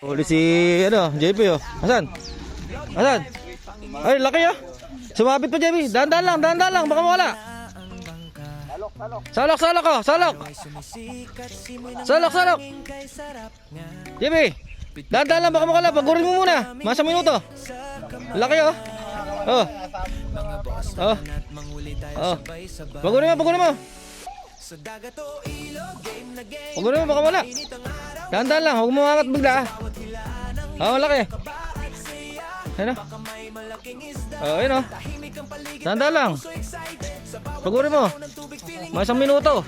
Huli si ano, JP oh. Asan? Asan? Ay, laki ah. Sumabit pa JP. Dahan-dahan lang, baka mawala. Salok oh, salok. Salok. JP. Dahan-dahan lang, baka mawala. Pagurin mo muna. Masa minuto. Laki oh. Oh. Pagurin mo. Pagurin mo, baka mawala. Dahan-dahan lang, huwag mo angat bigla ah. Oh, malaki. Ayun o. Oh, ayun o. Dahan-dahan lang. Pagurin mo. Mga isang minuto.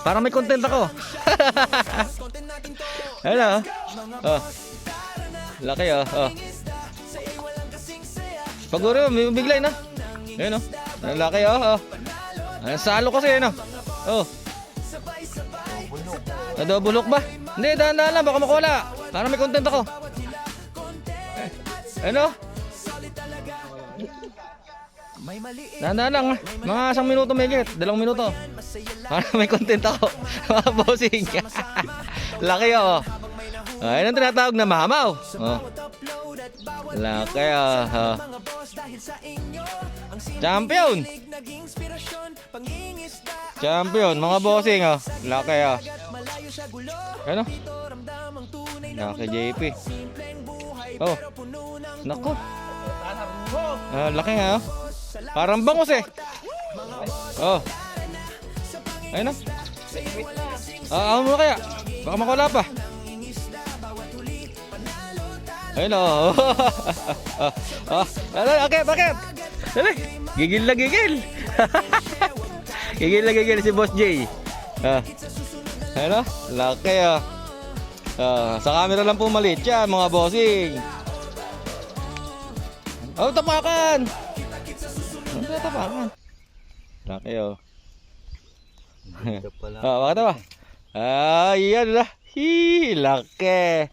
Para may content ako. Ayun o. Oh. Laki o. Oh. Pagurin mo, may biglay na. Ayun o. Laki o. Oh. Salo kasi ayun o. Oh. Nadobulok ba? Hindi, dahan-dahan lang, baka makawala. Para may content ako. Ano? Dahan-dahan lang, mga isang minuto may get, 2 minuto. Para may content ako. Mga bossing. Laki oh. Ayun ang tinatawag na mamaw. Oh. Laki oh. Champion, mga bossing oh. Laki oh. Ano? Laki JP. Oh. Nako. Laki nga oh. Parang bangus eh. Oh. Ayun oh. Ahon mo kaya. Baka makawala pa. Ayun oh. Okay, bakit? Dali. Gigil na gigil. Gigil na gigil si Boss J. Ayun oh. Laki oh. Sa camera lang po maliit yan mga bossing. Oh, tapakan. Ano tapakan? Laki oh. Bakit ba? Yan na. Laki.